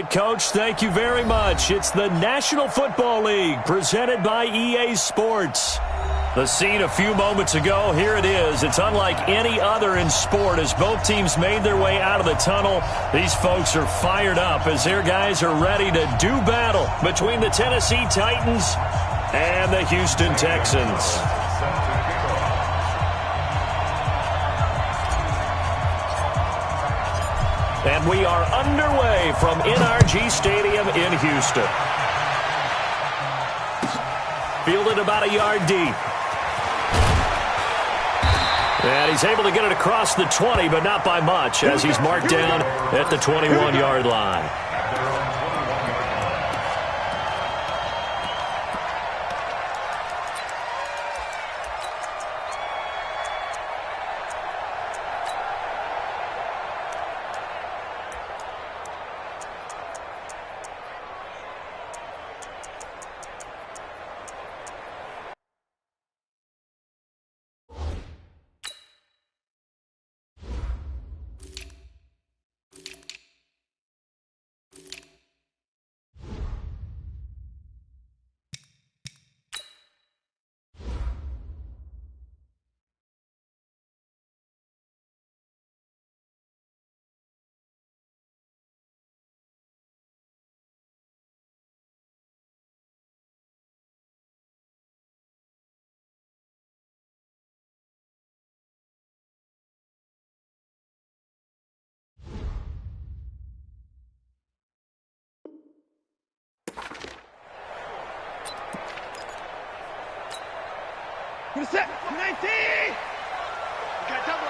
right, Coach. Thank you very much. It's the National Football League presented by EA Sports. The scene a few moments ago, here it is. It's unlike any other in sport as both teams made their way out of the tunnel. These folks are fired up as their guys are ready to do battle between the Tennessee Titans and the Houston Texans. And we are underway from NRG Stadium in Houston. Fielded about a yard deep. And he's able to get it across the 20, but not by much, as he's marked down at the 21-yard line. Set, 19! Okay, double.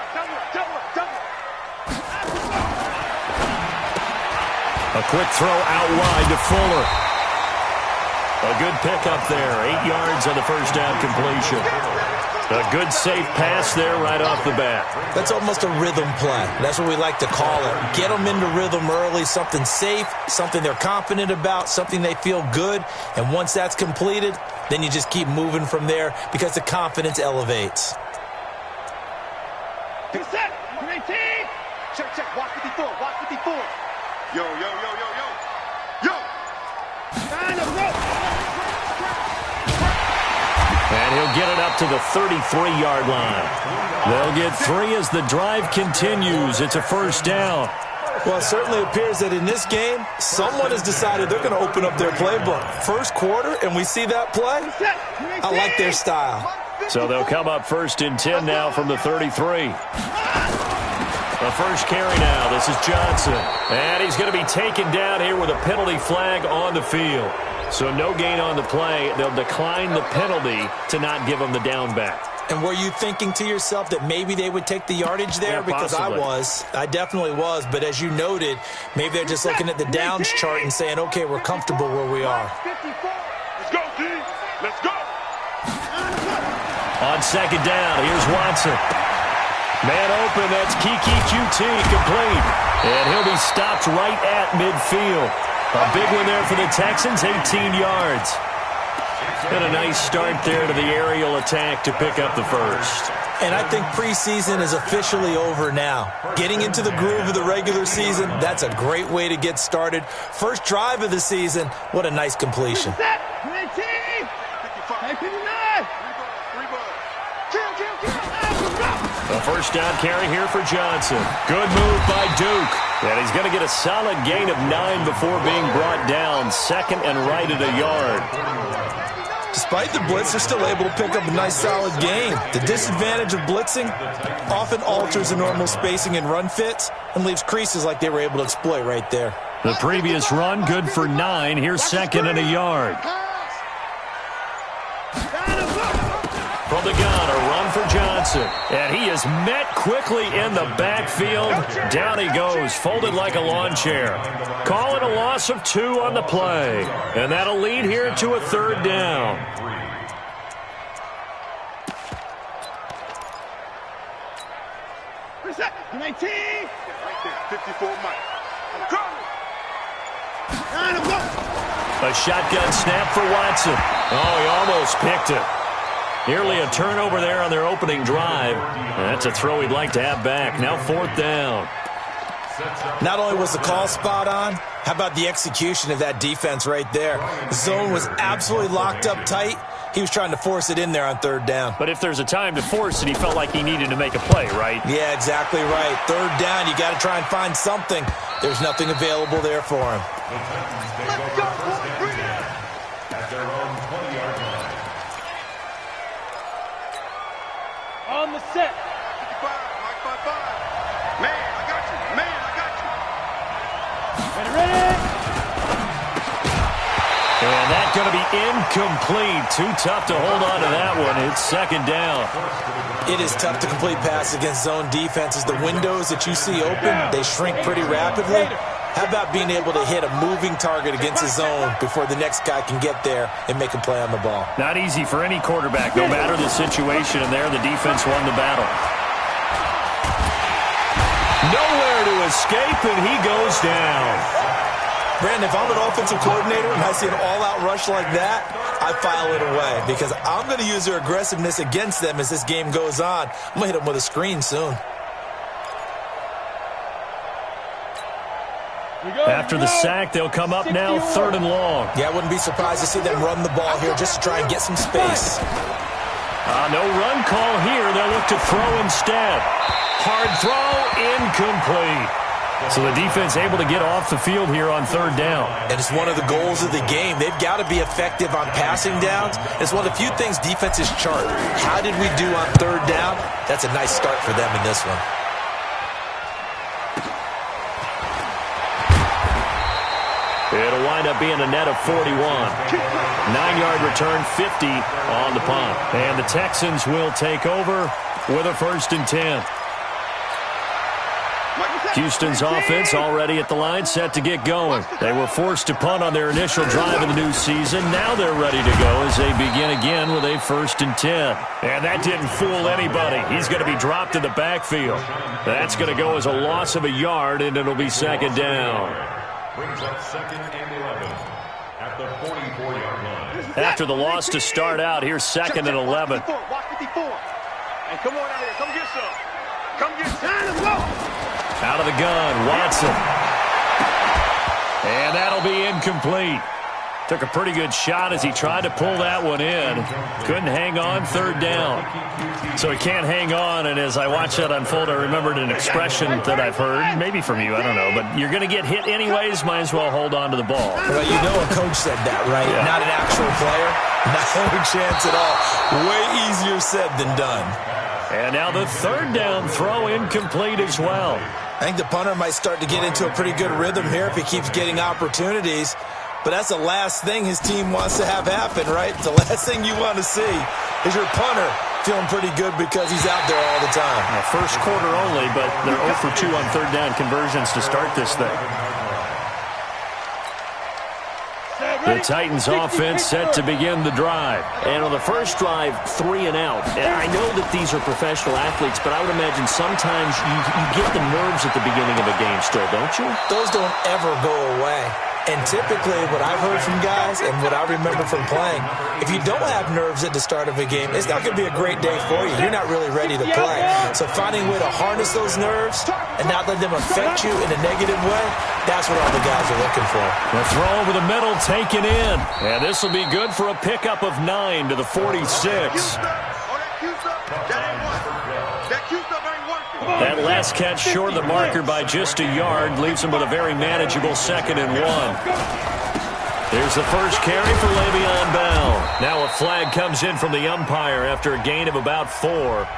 A quick throw out wide to Fuller. A good pickup there. 8 yards on the first down completion. A good safe pass there right off the bat. That's almost a rhythm play. That's what we like to call it. Get them into rhythm early, something safe, something they're confident about, something they feel good. And once that's completed, then you just keep moving from there because the confidence elevates. Set, 19! Check, watch 54. Yo. And he'll get it up to the 33-yard line. They'll get 3 as the drive continues. It's a first down. Well, it certainly appears that in this game, someone has decided they're going to open up their playbook. First quarter, and we see that play. I like their style. So they'll come up first and 10 now from the 33. The first carry now. This is Johnson. And he's going to be taken down here with a penalty flag on the field. So no gain on the play. They'll decline the penalty to not give him the down back. And were you thinking to yourself that maybe they would take the yardage there? Yeah, because I definitely was. But as you noted, maybe they're just looking at the downs chart and saying, okay, we're comfortable where we are. Let's go, D. Let's go. On second down, here's Watson. Man open, that's Kiki QT complete. And he'll be stopped right at midfield. A big one there for the Texans, 18 yards. And a nice start there to the aerial attack to pick up the first. And I think preseason is officially over now. Getting into the groove of the regular season, that's a great way to get started. First drive of the season, what a nice completion. A first down carry here for Johnson. Good move by Duke. And he's going to get a solid gain of 9 before being brought down. Second and right at a yard. Despite the blitz, they're still able to pick up a nice solid gain. The disadvantage of blitzing often alters the normal spacing and run fits and leaves creases like they were able to exploit right there. The previous run, good for 9. Here's second and a yard. From the gun, a run for Johnson. And he is met quickly in the backfield. Down he goes, folded like a lawn chair. Call it a loss of 2 on the play. And that'll lead here to a third down. Reset, 19. Right there, 54 Mike. I'm coming. A shotgun snap for Watson. Oh, he almost picked it. Nearly a turnover there on their opening drive. And that's a throw he'd like to have back. Now fourth down. Not only was the call spot on, how about the execution of that defense right there? The zone was absolutely locked up tight. He was trying to force it in there on third down. But if there's a time to force it, he felt like he needed to make a play, right? Yeah, exactly right. Third down, you got to try and find something. There's nothing available there for him. Let's go, boys. Bring it in. At their own 20-yard line. On the set. 55, Mike 55. Man, I got you. Man, I got you. Ready. And that's going to be incomplete. Too tough to hold on to that one. It's second down. It is tough to complete passes against zone defenses. The windows that you see open, they shrink pretty rapidly. How about being able to hit a moving target against a zone before the next guy can get there and make a play on the ball? Not easy for any quarterback, no matter the situation, and there the defense won the battle. Nowhere to escape, and he goes down. Brandon, if I'm an offensive coordinator and I see an all-out rush like that, I file it away because I'm going to use their aggressiveness against them as this game goes on. I'm going to hit them with a screen soon. After the sack, they'll come up now third and long. Yeah, I wouldn't be surprised to see them run the ball here just to try and get some space. No run call here. They'll look to throw instead. Hard throw, incomplete. So the defense able to get off the field here on third down. And it's one of the goals of the game. They've got to be effective on passing downs. It's one of the few things defenses chart. How did we do on third down? That's a nice start for them in this one. It'll wind up being a net of 41. 9-yard return, 50 on the punt. And the Texans will take over with a 1st and 10. Houston's offense already at the line, set to get going. They were forced to punt on their initial drive of the new season. Now they're ready to go as they begin again with a 1st and 10. And that didn't fool anybody. He's going to be dropped in the backfield. That's going to go as a loss of a yard, and it'll be second down. Brings up 2nd and 11 at the 44-yard line. After the loss to start out, here's 2nd and 11. Watch 54. Hey, come on out here. Come get some. Come get some. Out of the gun, Watson. And that'll be incomplete. Took a pretty good shot as he tried to pull that one in. Couldn't hang on, third down. So he can't hang on, and as I watched that unfold, I remembered an expression that I've heard, maybe from you, I don't know, but you're going to get hit anyways, might as well hold on to the ball. Well, you know a coach said that, right? Yeah. Not an actual player. No chance at all. Way easier said than done. And now the third down throw incomplete as well. I think the punter might start to get into a pretty good rhythm here if he keeps getting opportunities. But that's the last thing his team wants to have happen, right? The last thing you want to see is your punter feeling pretty good because he's out there all the time. First quarter only, but they're 0 for 2 on third down conversions to start this thing. The Titans offense set to begin the drive. And on the first drive, 3 and out. And I know that these are professional athletes, but I would imagine sometimes you get the nerves at the beginning of a game still, don't you? Those don't ever go away. And typically what I've heard from guys and what I remember from playing, if you don't have nerves at the start of a game, it's not going to be a great day for you. You're not really ready to play. So finding a way to harness those nerves and not let them affect you in a negative way, that's what all the guys are looking for. The throw over the middle taken in. And this will be good for a pickup of 9 to the 46. That last catch short of the marker by just a yard leaves him with a very manageable 2nd and 1. There's the first carry for Le'Veon Bell. Now a flag comes in from the umpire after a gain of about 4.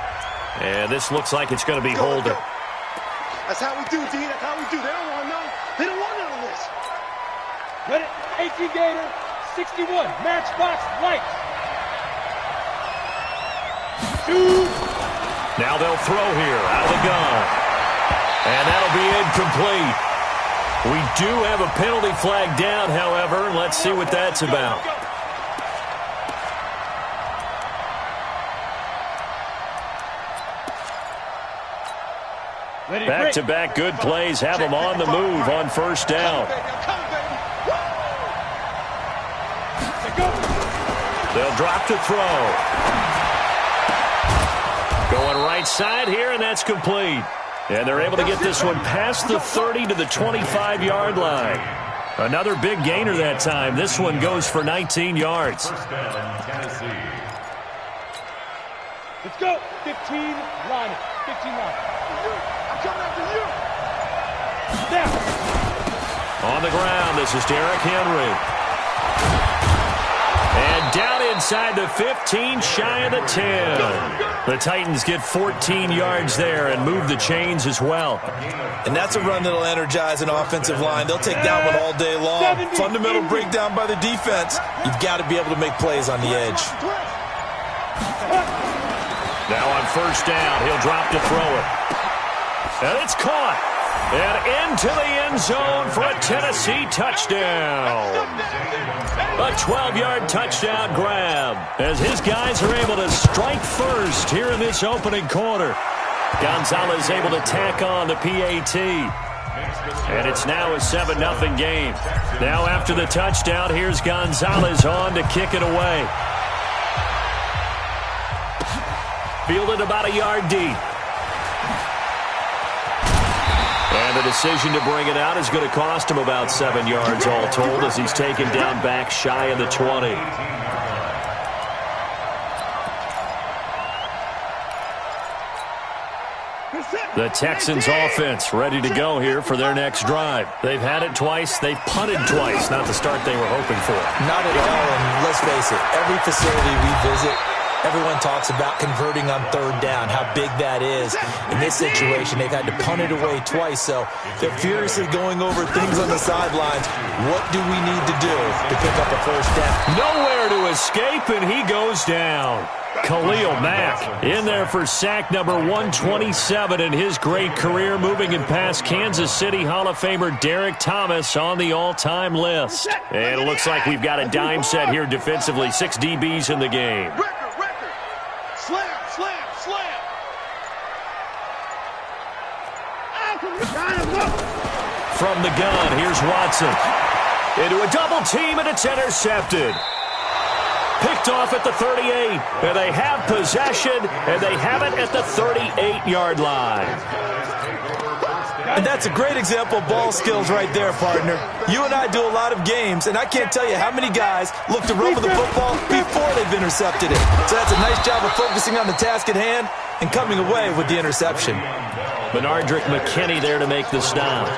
And this looks like it's going to be holding. That's how we do, D. That's how we do. They don't want none. They don't want none of this. Ready, 18 Gator, 61, matchbox, lights. Shoot. Now they'll throw here out of the gun. And that'll be incomplete. We do have a penalty flag down, however. Let's see what that's about. Back-to-back good plays have them on the move on first down. They'll drop to throw. Going right side here, and that's complete. And they're able to get this one past the 30 to the 25-yard line. Another big gainer that time. This one goes for 19 yards. First down, Tennessee. Let's go. 15 line. 15 line. I'm coming after you. Now. On the ground, this is Derrick Henry. And down inside the 15, shy of the 10. The Titans get 14 yards there and move the chains as well. And that's a run that'll energize an offensive line. They'll take that one all day long. Fundamental breakdown by the defense. You've got to be able to make plays on the edge. Now on first down, he'll drop to throw it. And it's caught. And into the end zone for a Tennessee touchdown. A 12-yard touchdown grab as his guys are able to strike first here in this opening quarter. Gonzalez able to tack on the PAT. And it's now a 7-0 game. Now after the touchdown, here's Gonzalez on to kick it away. Fielded about a yard deep. And the decision to bring it out is going to cost him about 7 yards all told as he's taken down back shy of the 20. The Texans offense ready to go here for their next drive. They've had it twice. They've punted twice. Not the start they were hoping for. Not at all, and let's face it, every facility we visit, everyone talks about converting on third down, how big that is. In this situation, they've had to punt it away twice, so they're furiously going over things on the sidelines. What do we need to do to pick up a first down? Nowhere to escape, and he goes down. Khalil Mack in there for sack number 127 in his great career, moving and past Kansas City Hall of Famer Derek Thomas on the all-time list. And it looks like we've got a dime set here defensively. 6 DBs in the game. Slam, slam, slam. From the gun, here's Watson. Into a double team, and it's intercepted. Picked off at the 38, and they have possession, and they have it at the 38-yard line. And that's a great example of ball skills right there, partner. You and I do a lot of games, and I can't tell you how many guys look to run with the football before they've intercepted it. So that's a nice job of focusing on the task at hand and coming away with the interception. Benardrick McKinney there to make the stop.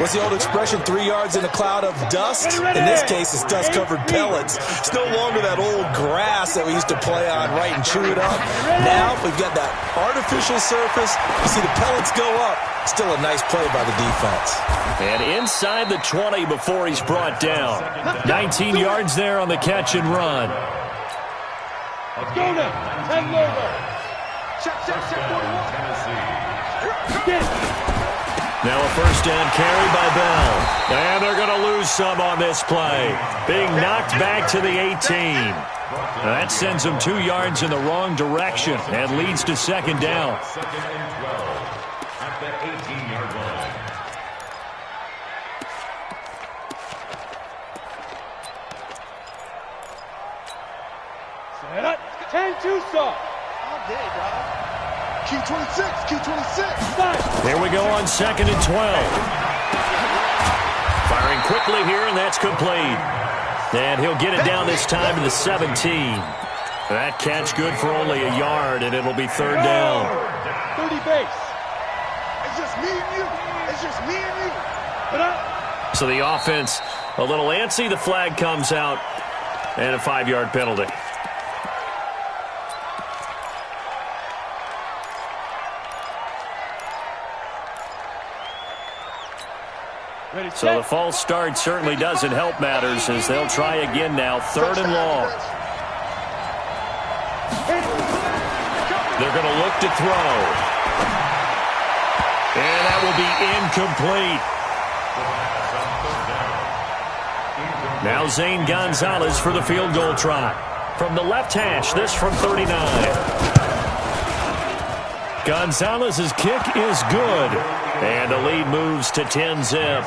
What's the old expression, 3 yards in a cloud of dust? In this case, it's dust-covered pellets. It's no longer that old grass that we used to play on, right, and chew it up. Now we've got that artificial surface. You see the pellets go up. Still a nice play by the defense. And inside the 20 before he's brought down. 19 yards there on the catch and run. Let's go now. 10 logo. Check, 41. Now a first down carry by Bell. And they're going to lose some on this play. Being knocked back to the 18. That sends them 2 yards in the wrong direction and leads to second down. Second and 12 at the 18-yard line. Set up. 10 Tucson. All day, dog. Q26, Q26. Five. Here we go on second and 12. Firing quickly here, and that's complete. And he'll get it down this time to the 17. That catch good for only a yard, and it'll be third down. 30 base. It's just me and you. It's just me and you. Put up. So the offense a little antsy. The flag comes out, and a 5-yard penalty. So the false start certainly doesn't help matters as they'll try again now. Third and long. They're going to look to throw. And that will be incomplete. Now Zane Gonzalez for the field goal try. From the left hash, this from 39. Gonzalez's kick is good. And the lead moves to 10-zip.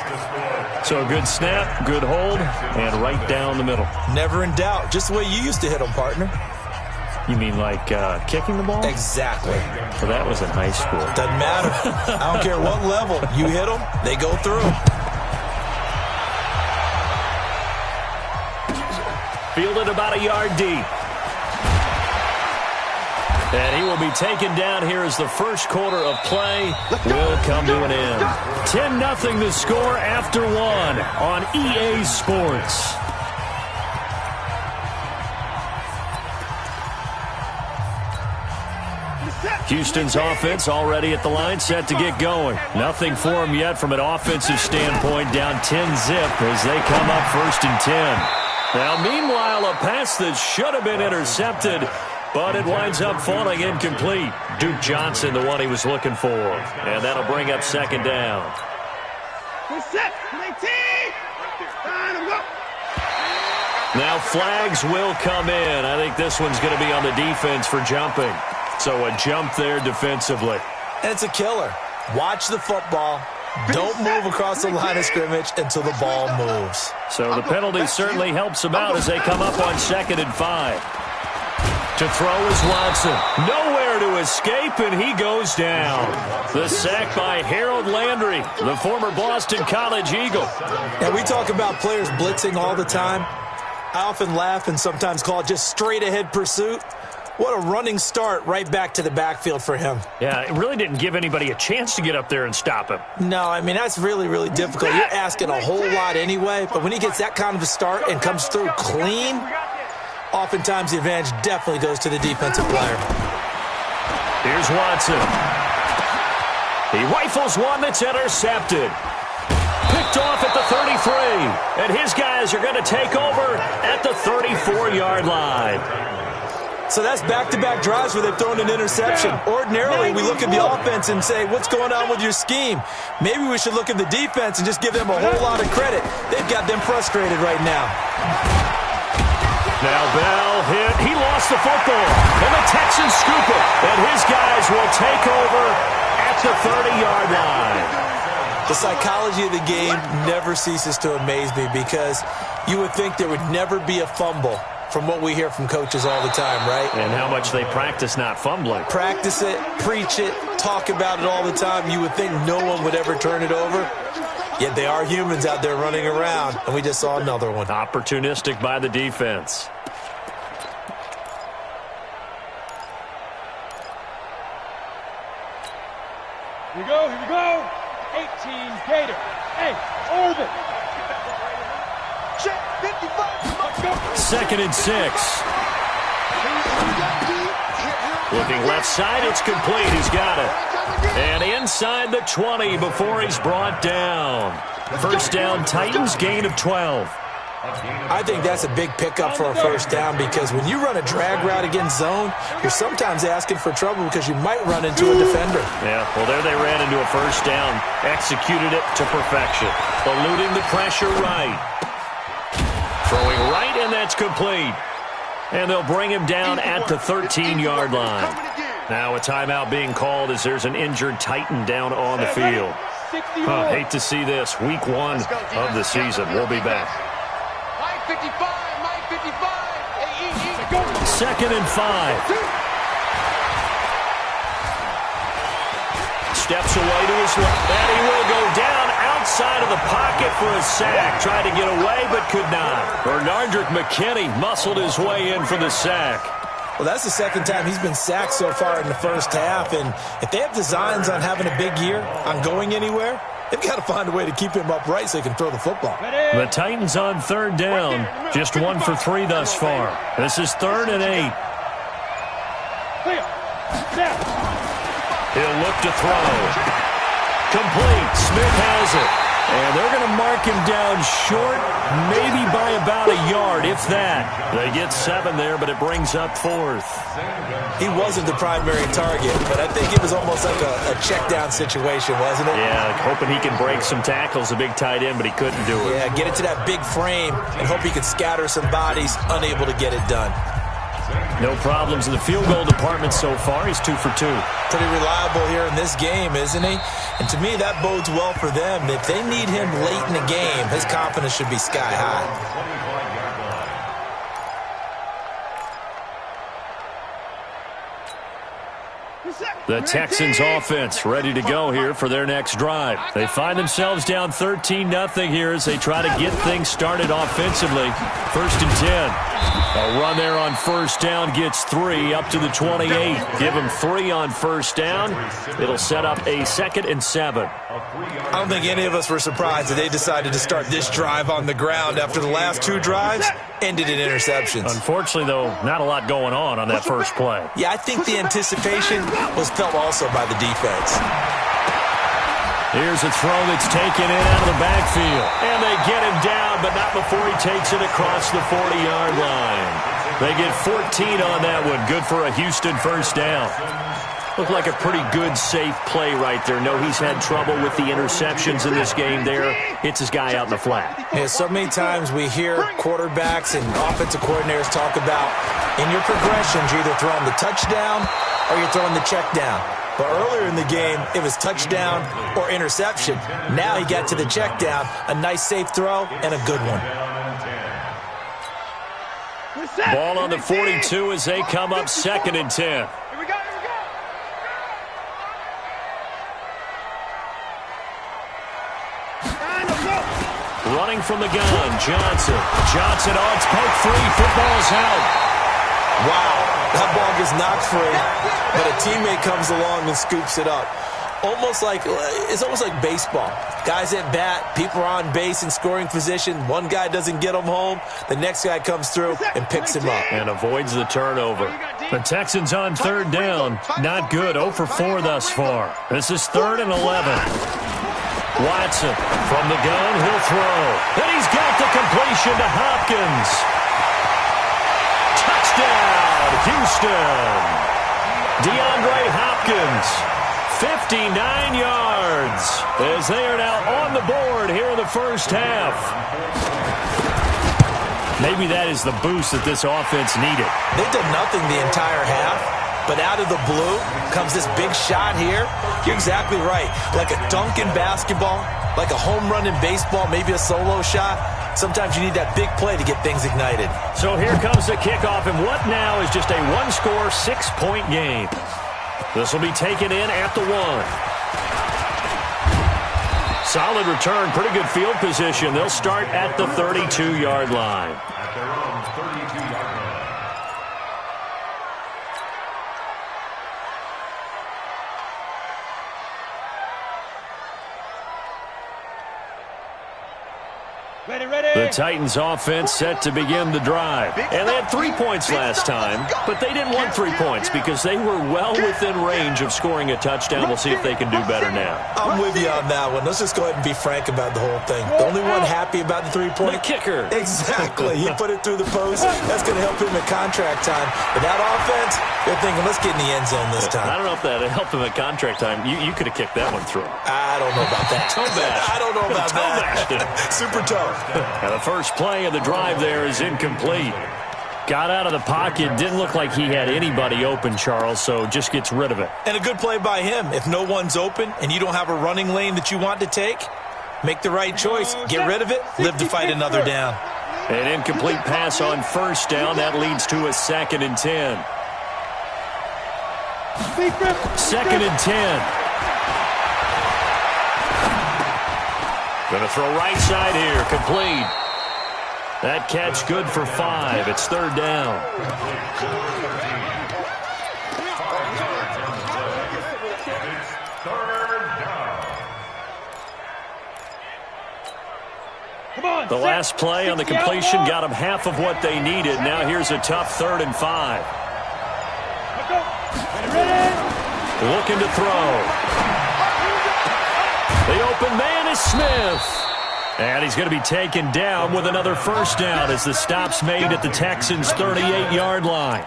So a good snap, good hold, and right down the middle. Never in doubt. Just the way you used to hit them, partner. You mean like kicking the ball? Exactly. So that was in high school. Doesn't matter. I don't care what level. You hit them, they go through. Fielded about a yard deep. And he will be taken down here as the first quarter of play will come to an end. 10-0 the score after one on EA Sports. Houston's offense already at the line, set to get going. Nothing for them yet from an offensive standpoint, down 10-0 as they come up 1st and 10. Now, meanwhile, a pass that should have been intercepted, but it winds up falling incomplete. Duke Johnson, the one he was looking for. And that'll bring up 2nd down. Now flags will come in. I think this one's going to be on the defense for jumping. So a jump there defensively. And it's a killer. Watch the football. Don't move across the line of scrimmage until the ball moves. So the penalty certainly helps them out as they come up on 2nd and 5. To throw is Watson. Nowhere to escape, and he goes down. The sack by Harold Landry, the former Boston College Eagle. And we talk about players blitzing all the time. I often laugh and sometimes call it just straight-ahead pursuit. What a running start right back to the backfield for him. Yeah, it really didn't give anybody a chance to get up there and stop him. No, I mean, that's really, really difficult. You're asking a whole lot anyway, but when he gets that kind of a start and comes through clean, oftentimes the advantage definitely goes to the defensive player. Here's Watson. He rifles one that's intercepted. Picked off at the 33, and his guys are going to take over at the 34-yard line. So that's back-to-back drives where they've thrown an interception. Ordinarily, we look at the offense and say, what's going on with your scheme? Maybe we should look at the defense and just give them a whole lot of credit. They've got them frustrated right now. Now Bell hit. He lost the football. And the Texans scoop it. And his guys will take over at the 30-yard line. The psychology of the game never ceases to amaze me because you would think there would never be a fumble from what we hear from coaches all the time, right? And how much they practice not fumbling. Practice it, preach it, talk about it all the time. You would think no one would ever turn it over. Yet they are humans out there running around, and we just saw another one. Opportunistic by the defense. Here we go, here we go. 18 Gator. Hey, Orbit. Check 55. 2nd and 6. Looking left side, it's complete. He's got it. And inside the 20 before he's brought down. 1st down, Titans, gain of 12. I think that's a big pickup for a 1st down because when you run a drag route against zone, you're sometimes asking for trouble because you might run into a defender. Yeah, well, there they ran into a 1st down. Executed it to perfection. Eluding the pressure right. Throwing right, and that's complete. And they'll bring him down at the 13-yard line. Now a timeout being called as there's an injured Titan down on the field. Hate to see this. Week 1 of the season. We'll be back. 2nd and 5. Steps away to his left, and he will go down outside of the pocket for a sack. Tried to get away, but could not. Bernardrick McKinney muscled his way in for the sack. Well, that's the 2nd time he's been sacked so far in the 1st half, and if they have designs on having a big year, on going anywhere, they've got to find a way to keep him upright so he can throw the football. The Titans on 3rd down, just 1 for 3 thus far. This is 3rd and 8. He'll look to throw. Complete. Smith has it. And they're going to mark him down short, maybe by about a yard, if that. They get 7 there, but it brings up 4th. He wasn't the primary target, but I think it was almost like a check-down situation, wasn't it? Yeah, hoping he can break some tackles, a big tight end, but he couldn't do it. Yeah, get it to that big frame and hope he could scatter some bodies, unable to get it done. No problems in the field goal department so far. He's 2 for 2. Pretty reliable here in this game, isn't he? And to me, that bodes well for them. If they need him late in the game, his confidence should be sky high. The Texans offense ready to go here for their next drive. They find themselves down 13-0 here as they try to get things started offensively. 1st and 10. A run there on first down gets 3 up to the 28. Give them 3 on first down. It'll set up a 2nd and 7. I don't think any of us were surprised that they decided to start this drive on the ground after the last 2 drives ended in interceptions. Unfortunately, though, not a lot going on that first play. Yeah, I think the anticipation was felt also by the defense. Here's a throw that's taken in out of the backfield. And they get him down, but not before he takes it across the 40-yard line. They get 14 on that one. Good for a Houston first down. Looked like a pretty good, safe play right there. No, he's had trouble with the interceptions in this game there. Hits his guy out in the flat. Yeah, so many times we hear quarterbacks and offensive coordinators talk about in your progressions, you're either throwing the touchdown or you're throwing the check down. But earlier in the game, it was touchdown or interception. Now he got to the check down, a nice safe throw, and a good one. Ball on the 42 as they come up 2nd and 10. Running from the gun, Johnson. Johnson, it's poked free. Football's out. Wow, that ball gets knocked free, but a teammate comes along and scoops it up. It's almost like baseball. Guys at bat, people are on base in scoring position. One guy doesn't get him home. The next guy comes through and picks him up. And avoids the turnover. The Texans on 3rd down. Not good. 0 for 4 thus far. This is 3rd and 11. Watson from the gun, he'll throw. And he's got the completion to Hopkins. Touchdown, Houston. DeAndre Hopkins, 59 yards, as they are now on the board here in the first half. Maybe that is the boost that this offense needed. They did nothing the entire half. But out of the blue comes this big shot here. You're exactly right. Like a dunk in basketball, like a home run in baseball, maybe a solo shot. Sometimes you need that big play to get things ignited. So here comes the kickoff, and what now is just a 1-score, 6-point game. This will be taken in at the 1. Solid return, pretty good field position. They'll start at the 32-yard line. At their own 32-yard line. The Titans offense set to begin the drive. And they had 3 points last time, but they didn't want 3 points because they were well within range of scoring a touchdown. We'll see if they can do better now. I'm with you on that one. Let's just go ahead and be frank about the whole thing. The only one happy about the 3-point? The kicker. Exactly. He put it through the post. That's going to help him at contract time. But that offense, they're thinking, let's get in the end zone this time. I don't know if that helped him at contract time. You could have kicked that one through. I don't know about that. Toe bash. I don't know about that. Super toe. And the first play of the drive there is incomplete. Got out of the pocket. Didn't look like he had anybody open, Charles, so just gets rid of it. And a good play by him. If no one's open and you don't have a running lane that you want to take, make the right choice. Get rid of it. Live to fight another down. An incomplete pass on first down. That leads to a 2nd and 10. 2nd and 10. Going to throw right side here. Complete. That catch good for 5. It's 3rd down. The last play on the completion got them half of what they needed. Now here's a tough 3rd and 5. Looking to throw. The open man is Smith. And he's going to be taken down with another first down as the stop's made at the Texans' 38-yard line.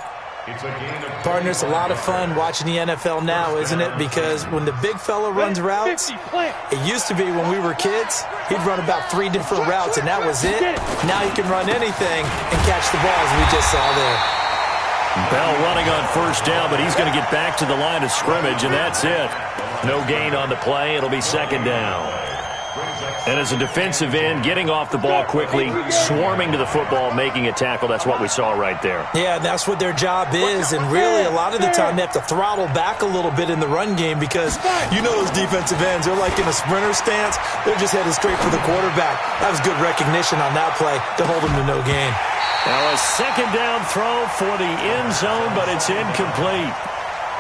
Partner, it's a lot of fun watching the NFL now, isn't it? Because when the big fella runs routes, it used to be when we were kids, he'd run about 3 different routes, and that was it. Now he can run anything and catch the ball, as we just saw there. Bell running on first down, but he's going to get back to the line of scrimmage, and that's it. No gain on the play. It'll be 2nd down. And as a defensive end, getting off the ball quickly, swarming to the football, making a tackle, that's what we saw right there. Yeah, that's what their job is, and really a lot of the time they have to throttle back a little bit in the run game because you know those defensive ends, they're like in a sprinter stance. They're just headed straight for the quarterback. That was good recognition on that play to hold them to no gain. Now a second down throw for the end zone, but it's incomplete.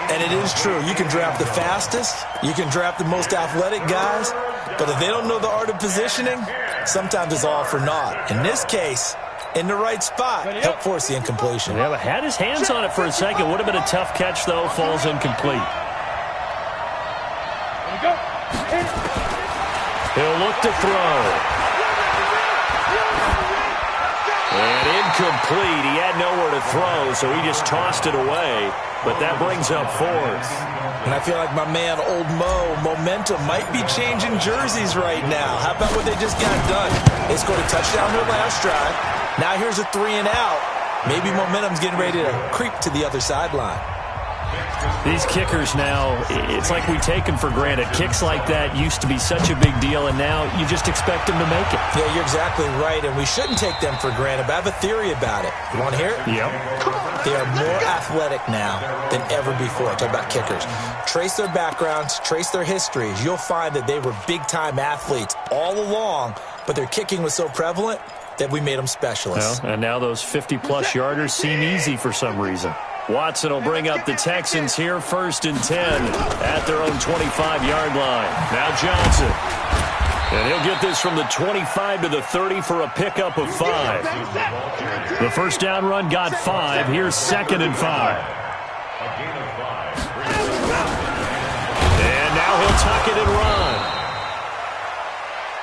And it is true. You can draft the fastest. You can draft the most athletic guys. But if they don't know the art of positioning, sometimes it's all for naught. In this case, in the right spot, help force the incompletion. Yeah, but had his hands on it for a second. Would have been a tough catch, though. Falls incomplete. He'll look to throw. And incomplete. He had nowhere to throw, so he just tossed it away. But that brings up fourth. And I feel like my man, Old Mo, momentum might be changing jerseys right now. How about what they just got done? They scored a touchdown their last drive. Now here's a 3 and out. Maybe momentum's getting ready to creep to the other sideline. These kickers now, it's like we take them for granted. Kicks like that used to be such a big deal, and now you just expect them to make it. Yeah, you're exactly right, and we shouldn't take them for granted, but I have a theory about it. You want to hear it? Yep. They are more athletic now than ever before. Talk about kickers. Trace their backgrounds, trace their histories. You'll find that they were big-time athletes all along, but their kicking was so prevalent that we made them specialists. Well, and now those 50-plus yarders seem easy for some reason. Watson will bring up the Texans here, 1st and 10 at their own 25-yard line. Now Johnson. And he'll get this from the 25 to the 30 for a pickup of 5. The first down run got 5. Here's 2nd and 5. And now he'll tuck it and run.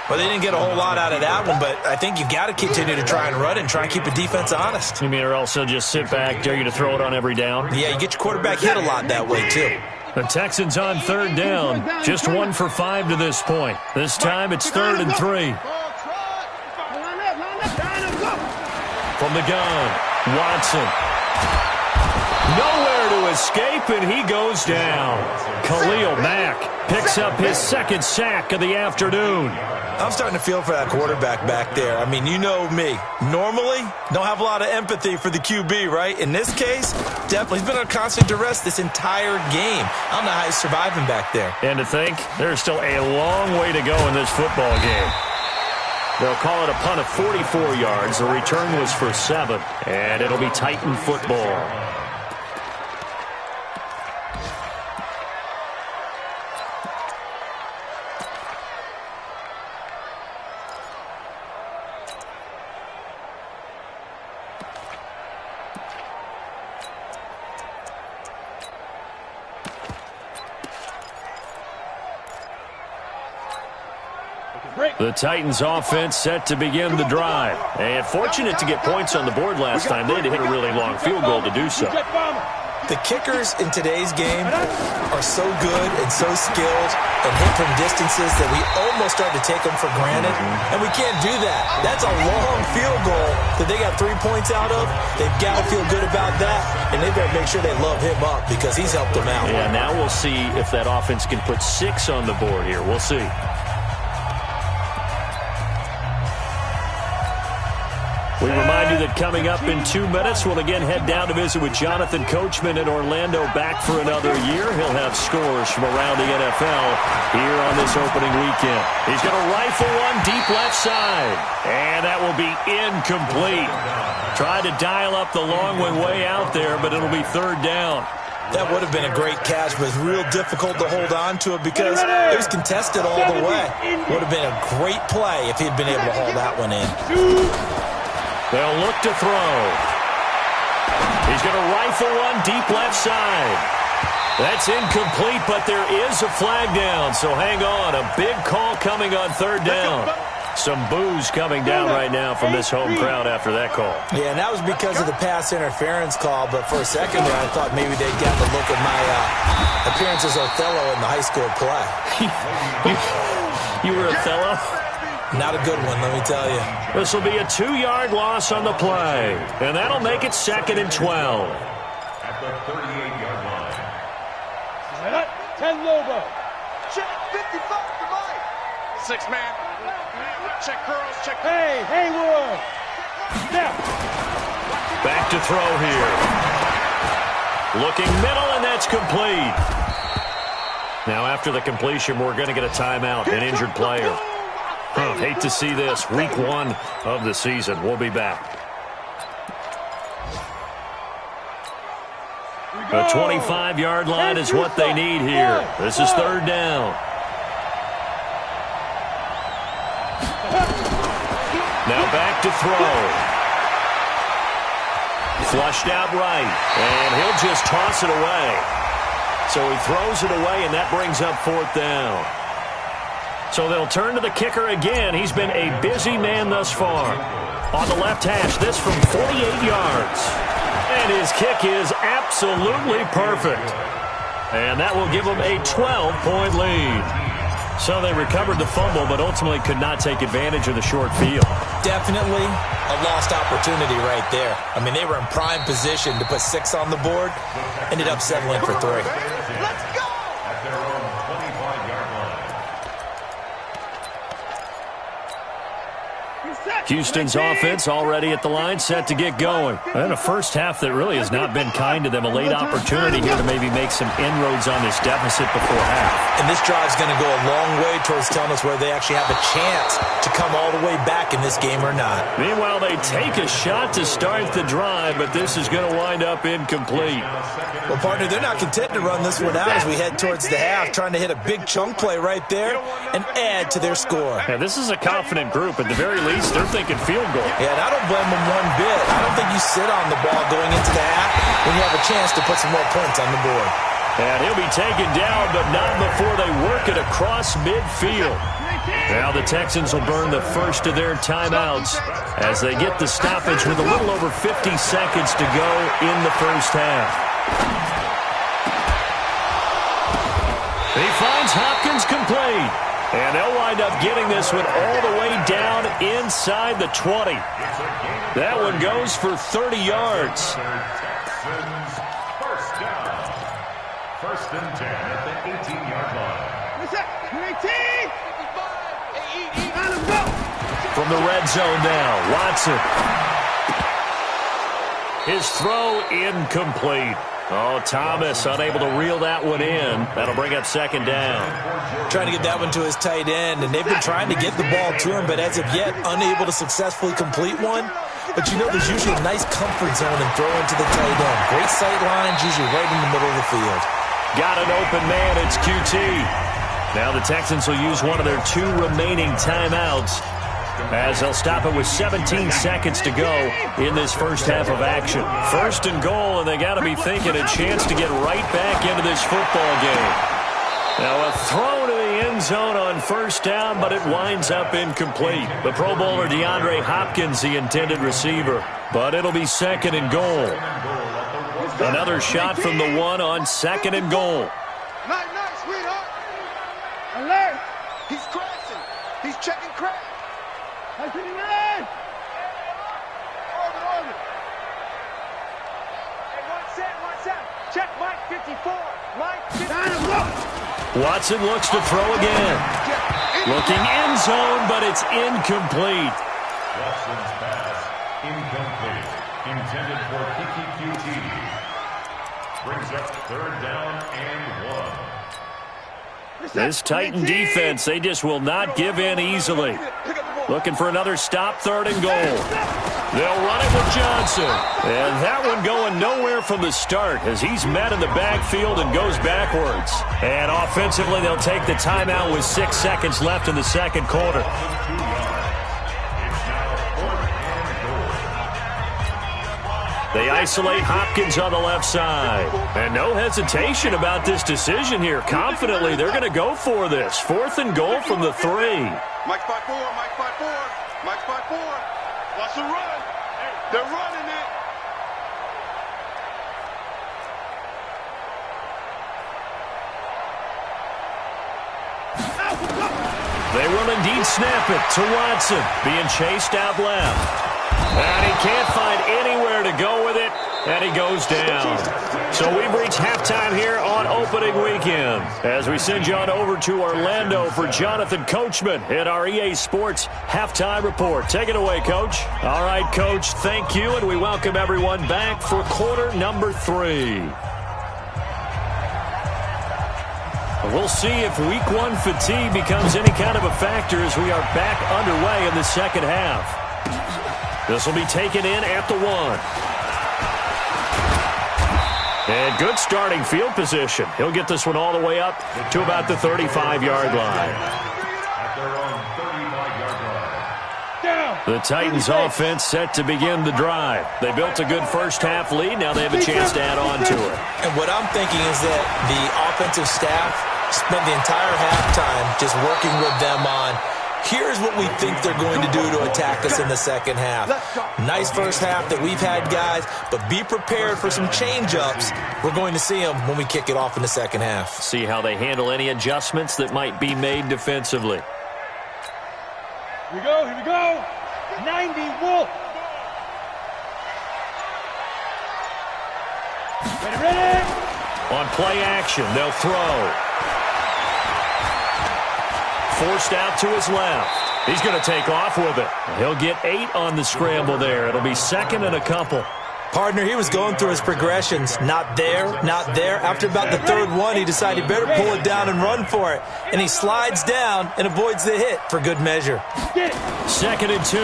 Well, they didn't get a whole lot out of that one, but I think you got to continue to try and run and try and keep the defense honest. You mean or else they'll just sit back, dare you to throw it on every down? Yeah, you get your quarterback hit a lot that way, too. The Texans on 3rd down. Just 1 for 5 to this point. This time it's 3rd and 3. From the gun, Watson. Nowhere to escape, and he goes down. Khalil Mack picks up his 2nd sack of the afternoon. I'm starting to feel for that quarterback back there. I mean, you know me. Normally, don't have a lot of empathy for the QB, right? In this case, definitely. He's been on constant duress this entire game. I don't know how he's surviving back there. And to think, there's still a long way to go in this football game. They'll call it a punt of 44 yards. The return was for 7, and it'll be Titan football. The Titans offense set to begin the drive. And fortunate to get points on the board last time. They had to hit a really long field goal to do so. The kickers in today's game are so good and so skilled and hit from distances that we almost start to take them for granted. And we can't do that. That's a long field goal that they got 3 points out of. They've got to feel good about that. And they better make sure they love him up because he's helped them out. Yeah, now we'll see if that offense can put 6 on the board here. We'll see. We remind you that coming up in 2 minutes, we'll again head down to visit with Jonathan Coachman in Orlando, back for another year. He'll have scores from around the NFL here on this opening weekend. He's going to rifle one deep left side, and that will be incomplete. Tried to dial up the long one way out there, but it'll be 3rd down. That would have been a great catch, but it's real difficult to hold on to it because it was contested all the way. Would have been a great play if he'd been able to haul that one in. They'll look to throw. He's going to rifle one deep left side. That's incomplete, but there is a flag down, so hang on. A big call coming on 3rd down. Some boos coming down right now from this home crowd after that call. Yeah, and that was because of the pass interference call, but for a second there I thought maybe they'd get the look at my appearance as Othello in the high school play. You were Othello? Not a good one, let me tell you. This will be a 2-yard loss on the play, and that'll make it 2nd and 12. At the 38-yard line. 10 Lobo. Check 55 to Mike. 6 man. Check curls, check. Hey, Haywood. Step. Back to throw here. Looking middle, and that's complete. Now after the completion, we're going to get a timeout, an injured player. Hate to see this. Week 1 of the season. We'll be back. The 25-yard line is what they need here. This is 3rd down. Now back to throw. Flushed out right, and he'll just toss it away. So he throws it away, and that brings up 4th down. So they'll turn to the kicker again. He's been a busy man thus far. On the left hash, this from 48 yards. And his kick is absolutely perfect. And that will give them a 12-point lead. So they recovered the fumble, but ultimately could not take advantage of the short field. Definitely a lost opportunity right there. I mean, they were in prime position to put 6 on the board. Ended up settling for 3. Let's go! At their own 25-yard line. Houston's offense already at the line, set to get going. And a first half that really has not been kind to them. A late opportunity here to maybe make some inroads on this deficit before half. And this drive's going to go a long way towards telling us where they actually have a chance to come all the way back in this game or not. Meanwhile, they take a shot to start the drive, but this is going to wind up incomplete. Well, partner, they're not content to run this one out as we head towards the half, trying to hit a big chunk play right there and add to their score. Yeah, this is a confident group. At the very least, they're thinking field goal. Yeah, and I don't blame them one bit. I don't think you sit on the ball going into the half when you have a chance to put some more points on the board. And he'll be taken down, but not before they work it across midfield. Now the Texans will burn the first of their timeouts as they get the stoppage with a little over 50 seconds to go in the first half. He finds Hopkins complete. And they'll wind up getting this one all the way down inside the 20. That one goes for 30 yards. Texans first down. 1st and 10 at the 18-yard line. From the red zone now, Watson. His throw incomplete. Oh, Thomas unable to reel that one in. That'll bring up 2nd down. Trying to get that one to his tight end, and they've been trying to get the ball to him, but as of yet, unable to successfully complete one. But you know, there's usually a nice comfort zone and throw into the tight end. Great sight lines, usually right in the middle of the field. Got an open man, it's QT. Now the Texans will use one of their 2 remaining timeouts as they'll stop it with 17 seconds to go in this first half of action. 1st and goal, and they got to be thinking a chance to get right back into this football game. Now a throw to the end zone on 1st down, but it winds up incomplete. The Pro Bowler DeAndre Hopkins, the intended receiver, but it'll be 2nd and goal. Another shot from the 1 on 2nd and goal. Nice, sweetheart. Alert. He's crashing. He's checking crash. Orbit. Hey, 1 set. Check Mike 54. Mike 54. Watson looks to throw again. Looking end zone, but it's incomplete. Watson's pass incomplete. Intended for QT. Brings up 3rd down and 1. This Titan defense, they just will not give in easily. Looking for another stop, 3rd and goal. They'll run it with Johnson. And that one going nowhere from the start as he's met in the backfield and goes backwards. And offensively, they'll take the timeout with 6 seconds left in the 2nd quarter. They isolate Hopkins on the left side. And no hesitation about this decision here. Confidently, they're going to go for this. 4th and goal from the 3. Mike 5-4. Mike 5-4. Watch the run. They're running it. They will indeed snap it to Watson, being chased out left. And he can't find anywhere to go with it, And he goes down. So we've reached halftime here on opening weekend as we send you on over to Orlando for Jonathan Coachman in our EA Sports Halftime Report. Take it away, Coach. All right, Coach, thank you, and we welcome everyone back for quarter number 3. We'll see if week 1 fatigue becomes any kind of a factor as we are back underway in the second half. This will be taken in at the 1. And good starting field position. He'll get this one all the way up to about the 35-yard line. The Titans offense set to begin the drive. They built a good first half lead. Now they have a chance to add on to it. And what I'm thinking is that the offensive staff spent the entire halftime just working with them on, here's what we think they're going to do to attack us in the second half. Nice first half that we've had, guys, but be prepared for some change-ups. We're going to see them when we kick it off in the second half. See how they handle any adjustments that might be made defensively. Here we go, here we go. 90 Wolf. Ready, ready. On play action, they'll throw. Forced out to his left. He's going to take off with it. He'll get 8 on the scramble there. It'll be second and a couple. Partner, he was going through his progressions. Not there, not there. After about the third one, he decided he better pull it down and run for it. And he slides down and avoids the hit for good measure. Second and 2.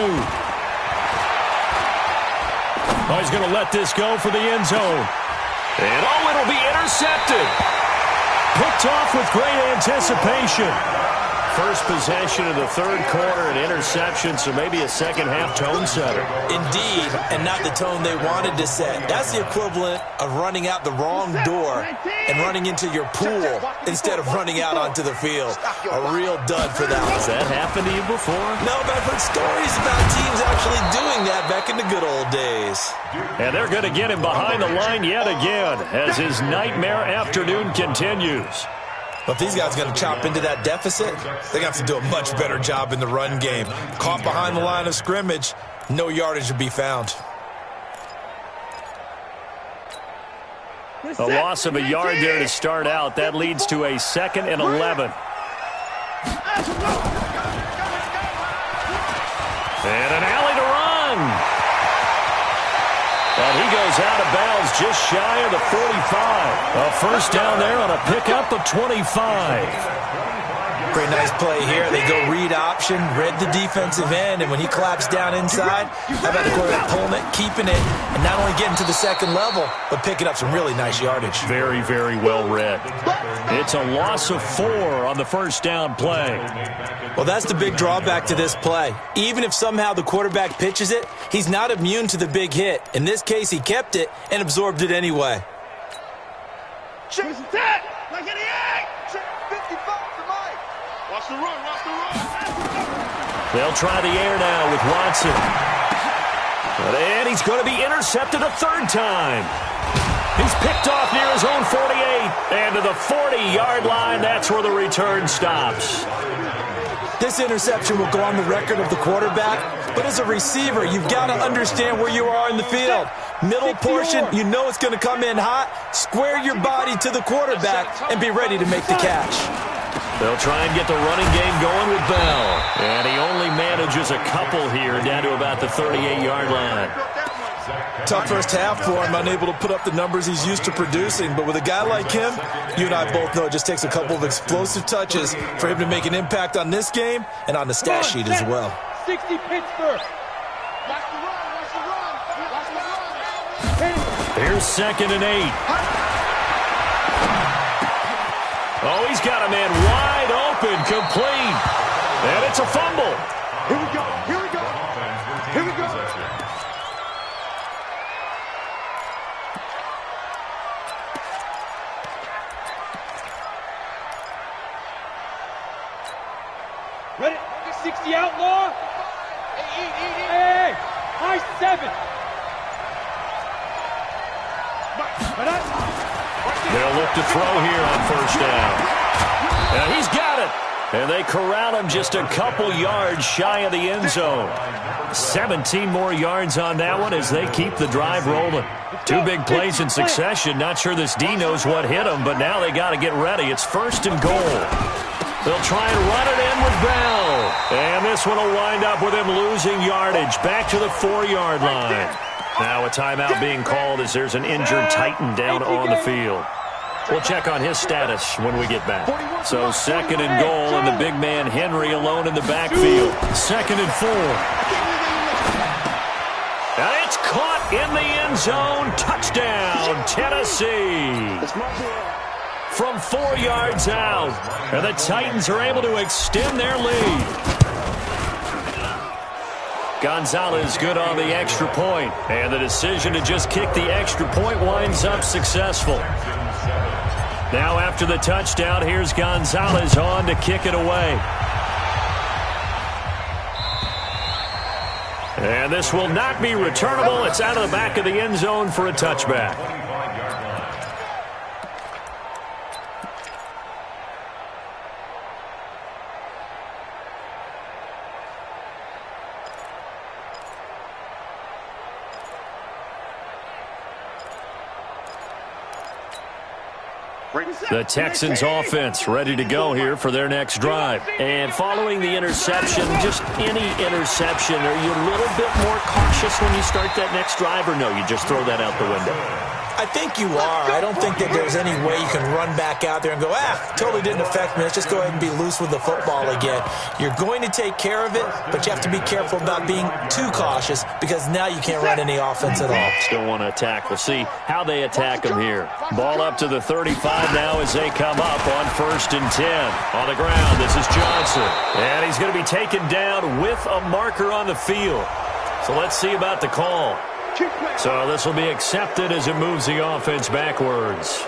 Oh, he's going to let this go for the end zone. And oh, it'll be intercepted. Picked off with great anticipation. First possession of the third quarter, an interception, so maybe a second-half tone setter. Indeed, and not the tone they wanted to set. That's the equivalent of running out the wrong door and running into your pool instead of running out onto the field. A real dud for that one. Has that happened to you before? No, but I've heard stories about teams actually doing that back in the good old days. And they're going to get him behind the line yet again as his nightmare afternoon continues. But if these guys are going to chop into that deficit, they're going to have to do a much better job in the run game. Caught behind the line of scrimmage, no yardage to be found. A loss of a yard there to start out. That leads to a second and 11. And an alley to run. And he goes out of bounds just shy of the 45. A first down there on a pickup of 25. Pretty nice play here. They go read option, read the defensive end, and when he claps down inside, how about the quarterback pulling it, keeping it, and not only getting to the second level, but picking up some really nice yardage. Very, very well read. It's a loss of 4 on the first down play. Well, that's the big drawback to this play. Even if somehow the quarterback pitches it, he's not immune to the big hit. In this case, he kept it and absorbed it anyway. Chase that! Like an egg! 55 to Mike! Watch the run, watch the run! They'll try the air now with Watson. And he's going to be intercepted a third time. He's picked off near his own 48. And to the 40-yard line, that's where the return stops. This interception will go on the record of the quarterback, but as a receiver, you've got to understand where you are in the field. Middle portion, you know it's going to come in hot. Square your body to the quarterback and be ready to make the catch. They'll try and get the running game going with Bell. And he only manages a couple here down to about the 38-yard line. Tough first half for him, unable to put up the numbers he's used to producing. But with a guy like him, you and I both know it just takes a couple of explosive touches for him to make an impact on this game and on the stat sheet as well. 60 Pittsburgh. Watch the run, watch the run! Watch the run! Here's second and 8. Oh, he's got a man wide open, complete. And it's a fumble. Here we go, here we go! Here we go! Ready? 60 outlaw. Hey, high 7. They'll look to throw here on first down. And he's got it. And they corral him just a couple yards shy of the end zone. 17 more yards on that one as they keep the drive rolling. Two big plays in succession. Not sure this D knows what hit him, but now they got to get ready. It's 1st and goal. They'll try and run it in with Bell. And this one will wind up with him losing yardage. Back to the 4-yard line. Now a timeout being called as there's an injured Titan down on the field. We'll check on his status when we get back. So 2nd and goal, and the big man Henry alone in the backfield. 2nd and 4. And it's caught in the end zone. Touchdown, Tennessee. From 4 yards out. And the Titans are able to extend their lead. Gonzalez good on the extra point. And the decision to just kick the extra point winds up successful. Now after the touchdown, here's Gonzalez on to kick it away. And this will not be returnable. It's out of the back of the end zone for a touchback. The Texans offense ready to go here for their next drive. And following the interception, just any interception, are you a little bit more cautious when you start that next drive, or no, you just throw that out the window? I think you are. I don't think that there's any way you can run back out there and go, totally didn't affect me. Let's just go ahead and be loose with the football again. You're going to take care of it, but you have to be careful about being too cautious because now you can't run any offense at all. Still want to attack. We'll see how they attack them here. Ball up to the 35 now as they come up on 1st and 10. On the ground, this is Johnson. And he's going to be taken down with a marker on the field. So let's see about the call. So this will be accepted as it moves the offense backwards.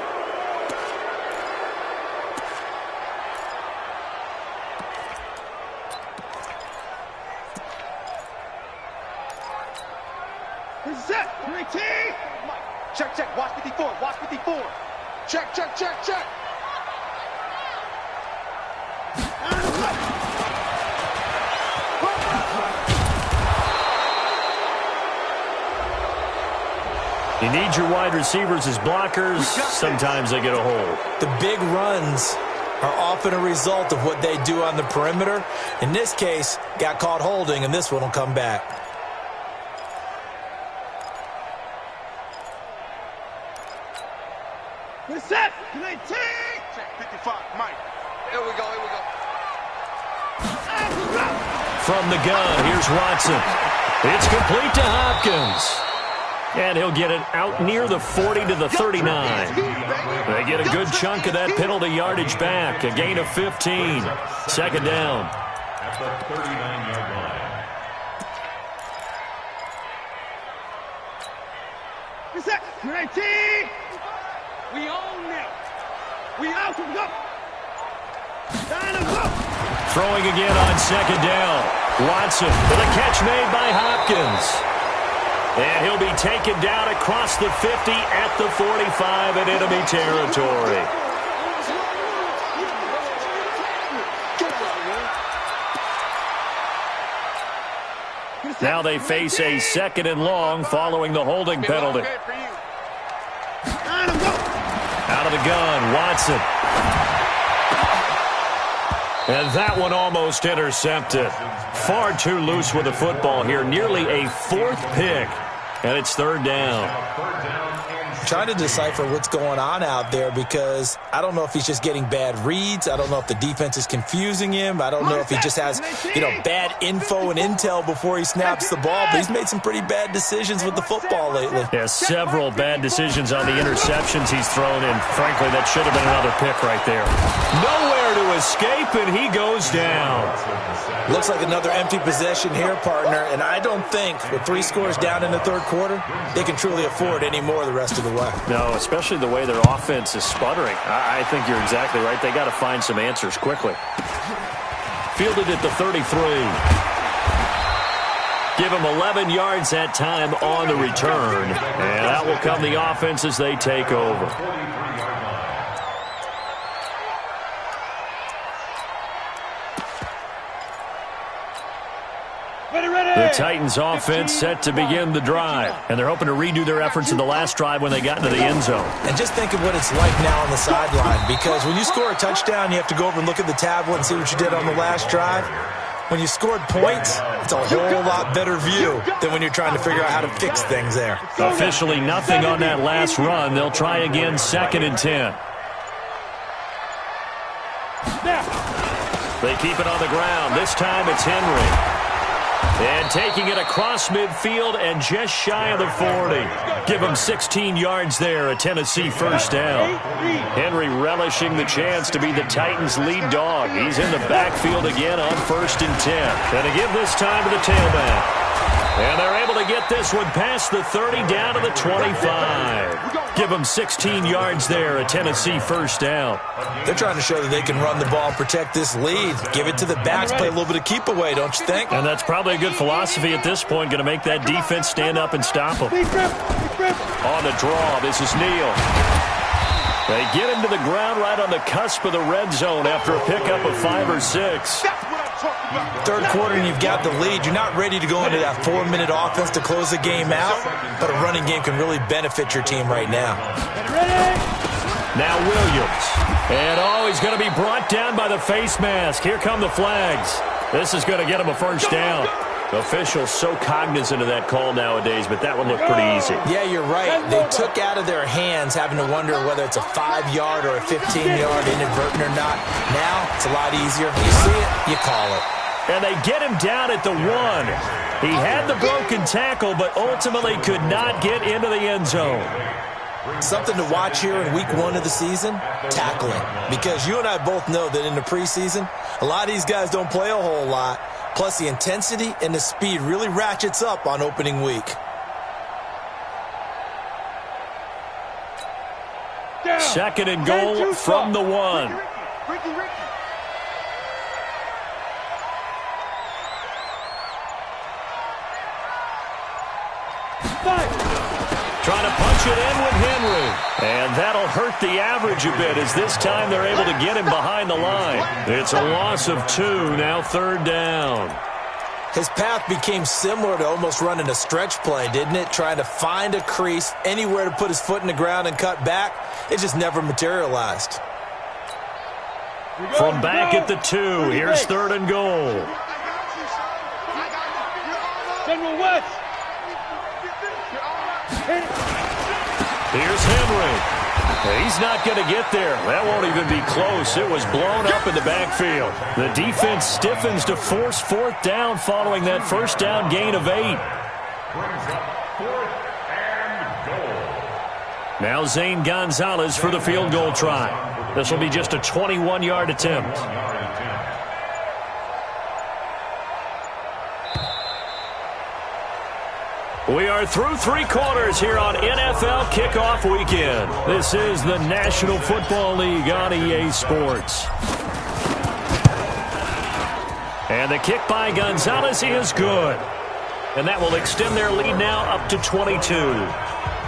Set. 3T. Check. Watch 54. Watch 54. Check. You need your wide receivers as blockers. Sometimes they get a hold. The big runs are often a result of what they do on the perimeter. In this case, got caught holding, and this one will come back. We're set. 19. Check 55. Mike. Here we go. From the gun, here's Watson. It's complete to Hopkins. And he'll get it out near the 40 to the 39. They get a good chunk of that penalty yardage back. A gain of 15. 2nd down. At the 39-yard line. We're set. 19. We own it. We out. Go. Throwing again on 2nd down. Watson with a catch made by Hopkins. And he'll be taken down across the 50 at the 45 in enemy territory. Now they face a 2nd and long following the holding penalty. Out of the gun, Watson. And that one almost intercepted. Far too loose with the football here. Nearly a 4th pick. And it's 3rd down. Trying to decipher what's going on out there because I don't know if he's just getting bad reads. I don't know if the defense is confusing him. I don't know if he just has, bad info and intel before he snaps the ball. But he's made some pretty bad decisions with the football lately. Yeah, several bad decisions on the interceptions he's thrown in. Frankly, that should have been another pick right there. Nowhere to escape, and he goes down. Looks like another empty possession here, partner. And I don't think with 3 scores down in the 3rd quarter, they can truly afford any more the rest of the way. No, especially the way their offense is sputtering. I think you're exactly right. They got to find some answers quickly. Fielded at the 33. Give him 11 yards that time on the return. And that will come the offense as they take over. The Titans offense set to begin the drive, and they're hoping to redo their efforts in the last drive when they got into the end zone. And just think of what it's like now on the sideline, because when you score a touchdown, you have to go over and look at the tablet and see what you did on the last drive. When you scored points, it's a whole lot better view than when you're trying to figure out how to fix things there. Officially nothing on that last run. They'll try again, 2nd and 10. They keep it on the ground. This time it's Henry. And taking it across midfield and just shy of the 40. Give him 16 yards there, a Tennessee first down. Henry relishing the chance to be the Titans' lead dog. He's in the backfield again on 1st and 10. And to give this time to the tailback. And they're able to get this one past the 30 down to the 25. Give them 16 yards there, a Tennessee first down. They're trying to show that they can run the ball and protect this lead. Give it to the backs, play a little bit of keep away, don't you think? And that's probably a good philosophy at this point, going to make that defense stand up and stop them. On the draw, this is Neal. They get him to the ground right on the cusp of the red zone after a pickup of 5 or 6. Third quarter and you've got the lead. You're not ready to go into that 4-minute offense to close the game out, but a running game can really benefit your team right now. Now Williams. And he's going to be brought down by the face mask. Here come the flags. This is going to get him a first down. Officials so cognizant of that call nowadays, but that one looked pretty easy. Yeah, you're right. They took out of their hands having to wonder whether it's a 5-yard or a 15-yard inadvertent or not. Now it's a lot easier. You see it, you call it. And they get him down at the 1. He had the broken tackle, but ultimately could not get into the end zone. Something to watch here in week 1 of the season, tackling. Because you and I both know that in the preseason, a lot of these guys don't play a whole lot. Plus, the intensity and the speed really ratchets up on opening week. Second and goal from the 1. Trying to punch it in with Henry. And that'll hurt the average a bit as this time they're able to get him behind the line. It's a loss of 2, now 3rd down. His path became similar to almost running a stretch play, didn't it? Trying to find a crease, anywhere to put his foot in the ground and cut back. It just never materialized. From back at the 2, here's 3rd and goal. General West. Here's Henry. He's not going to get there. That won't even be close. It was blown up in the backfield. The defense stiffens to force 4th down following that first down gain of 8. Brings up 4th and goal. Now Zane Gonzalez for the field goal try. This will be just a 21-yard attempt. We are through 3 quarters here on NFL Kickoff Weekend. This is the National Football League on EA Sports. And the kick by Gonzalez is good. And that will extend their lead now up to 22.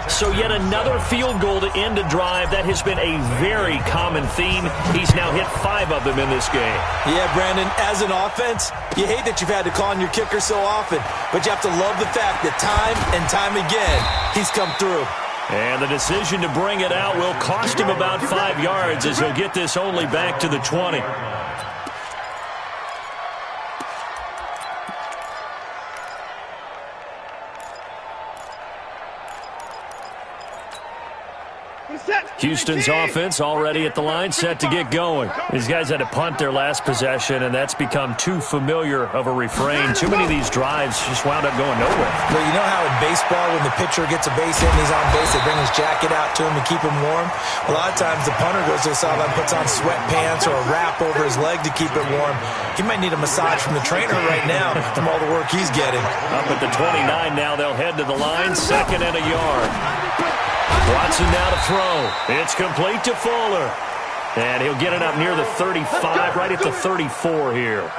So yet another field goal to end a drive. That has been a very common theme. He's now hit 5 of them in this game. Yeah, Brandon, as an offense, you hate that you've had to call on your kicker so often, but you have to love the fact that time and time again, he's come through. And the decision to bring it out will cost him about 5 yards as he'll get this only back to the 20. Houston's offense already at the line, set to get going. These guys had to punt their last possession, and that's become too familiar of a refrain. Too many of these drives just wound up going nowhere. Well, you know how in baseball, when the pitcher gets a base hit and he's on base, they bring his jacket out to him to keep him warm? A lot of times the punter goes to the sideline, puts on sweatpants or a wrap over his leg to keep it warm. He might need a massage from the trainer right now from all the work he's getting. Up at the 29 now, they'll head to the line, 2nd and a yard. Watson now to throw. It's complete to Fuller. And he'll get it up near the 35, right at the 34 here.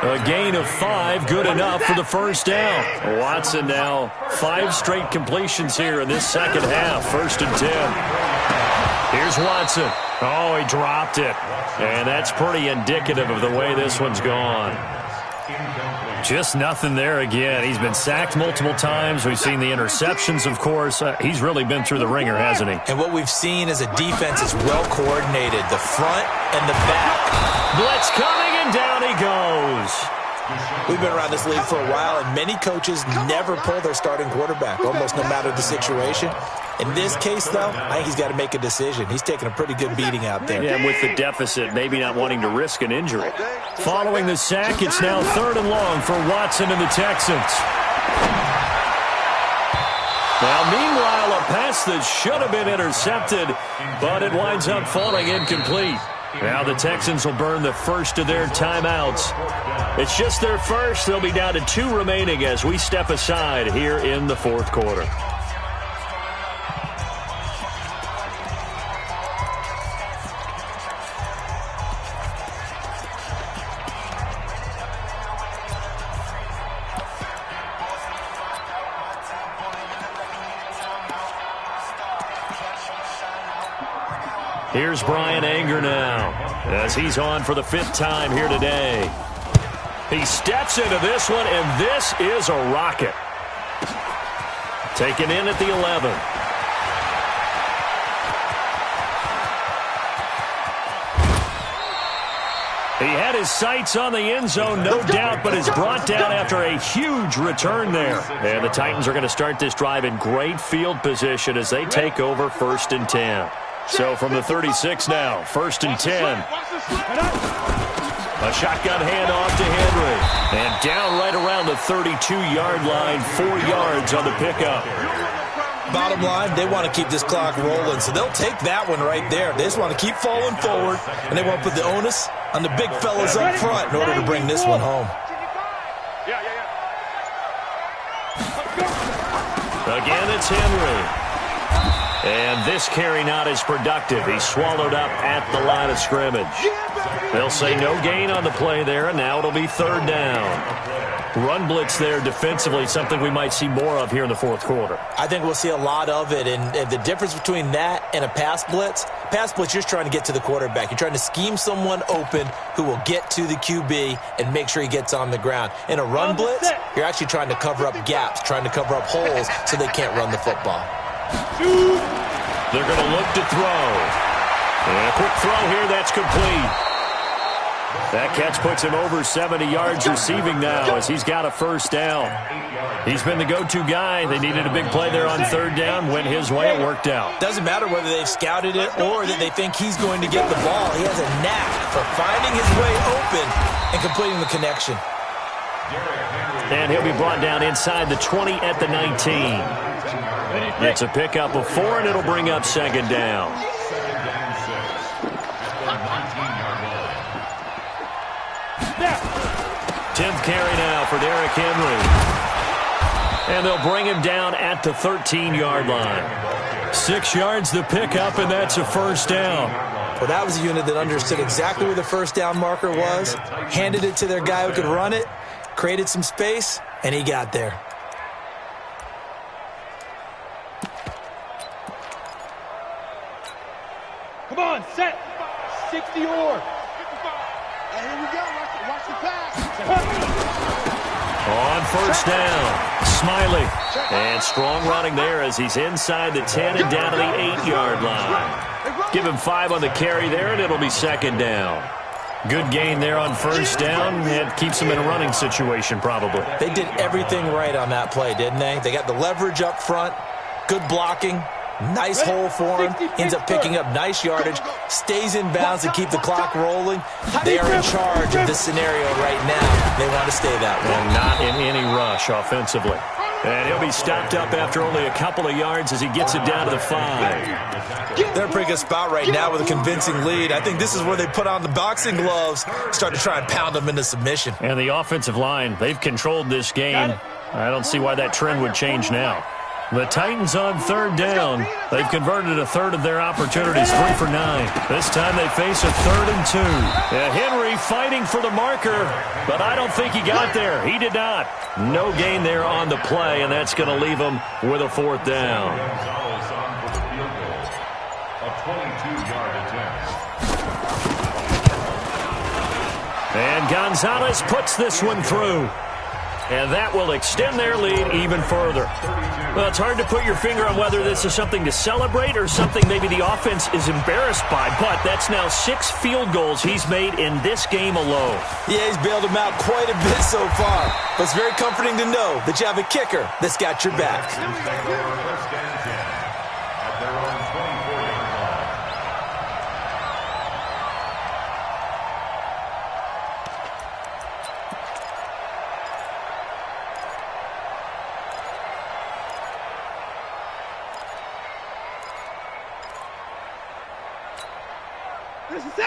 A gain of 5, good enough for the first down. Watson now 5 straight completions here in this second half. 1st and 10. Here's Watson. Oh, he dropped it. And that's pretty indicative of the way this one's gone. Just nothing there again. He's been sacked multiple times. We've seen the interceptions, of course. He's really been through the ringer, hasn't he? And what we've seen is a defense is well coordinated, the front and the back. Blitz coming, and down he goes. We've been around this league for a while, and many coaches never pull their starting quarterback, almost no matter the situation. In this case, though, I think he's got to make a decision. He's taking a pretty good beating out there. Yeah, with the deficit, maybe not wanting to risk an injury. Following the sack, it's now 3rd and long for Watson and the Texans. Now, meanwhile, a pass that should have been intercepted, but it winds up falling incomplete. Now the Texans will burn the first of their timeouts. It's just their first. They'll be down to 2 remaining as we step aside here in the 4th quarter. Here's Brian Anger now as he's on for the 5th time here today. He steps into this one, and this is a rocket. Taken in at the 11. He had his sights on the end zone, no doubt, but is brought down after a huge return there. And the Titans are going to start this drive in great field position as they take over 1st and 10. So from the 36 now, 1st and 10. A shotgun handoff to Henry. And down right around the 32-yard line, 4 yards on the pickup. Bottom line, they want to keep this clock rolling, so they'll take that one right there. They just want to keep falling forward, and they want to put the onus on the big fellas up front in order to bring this one home. Again, it's Henry. And this carry not as productive. He's swallowed up at the line of scrimmage. They'll say no gain on the play there, and now it'll be 3rd down. Run blitz there defensively, something we might see more of here in the 4th quarter. I think we'll see a lot of it, and the difference between that and a pass blitz, you're just trying to get to the quarterback. You're trying to scheme someone open who will get to the QB and make sure he gets on the ground. In a run blitz, you're actually trying to cover up gaps, trying to cover up holes so they can't run the football. They're going to look to throw. And a quick throw here, that's complete. That catch puts him over 70 yards receiving now as he's got a 1st down. He's been the go-to guy. They needed a big play there on 3rd down. Went his way, it worked out. Doesn't matter whether they've scouted it or that they think he's going to get the ball. He has a knack for finding his way open and completing the connection. And he'll be brought down inside the 20 at the 19. It's a pickup of 4, and it'll bring up 2nd down. 10th carry now for Derrick Henry. And they'll bring him down at the 13-yard line. 6 yards the pickup, and that's a 1st down. Well, that was a unit that understood exactly where the 1st down marker was, handed it to their guy who could run it, created some space, and he got there. Come on, set. 60 or. And here we go. Watch the pass. On 1st down, Smiley. And strong running there as he's inside the 10 and down to the 8-yard line. Give him 5 on the carry there, and it'll be 2nd down. Good gain there on 1st down. It keeps them in a running situation probably. They did everything right on that play, didn't they? They got the leverage up front, good blocking. Nice hole for him. Ends up picking up nice yardage. Stays in bounds to keep the clock rolling. They are in charge of this scenario right now. They want to stay that way. And not in any rush offensively. And he'll be stopped up after only a couple of yards as he gets it down to the 5. They're in a pretty good spot right now with a convincing lead. I think this is where they put on the boxing gloves, start to try and pound them into submission. And the offensive line, they've controlled this game. I don't see why that trend would change now. The Titans on 3rd down. They've converted a third of their opportunities, 3 for 9. This time they face a 3rd and 2. Henry fighting for the marker, but I don't think he got there. He did not. No gain there on the play, and that's going to leave him with a 4th down. A 22-yard attempt. And Gonzalez puts this one through. And that will extend their lead even further. Well, it's hard to put your finger on whether this is something to celebrate or something maybe the offense is embarrassed by. But that's now 6 field goals he's made in this game alone. Yeah, he's bailed them out quite a bit so far. But it's very comforting to know that you have a kicker that's got your back. First and 10 at their own 24-yard line.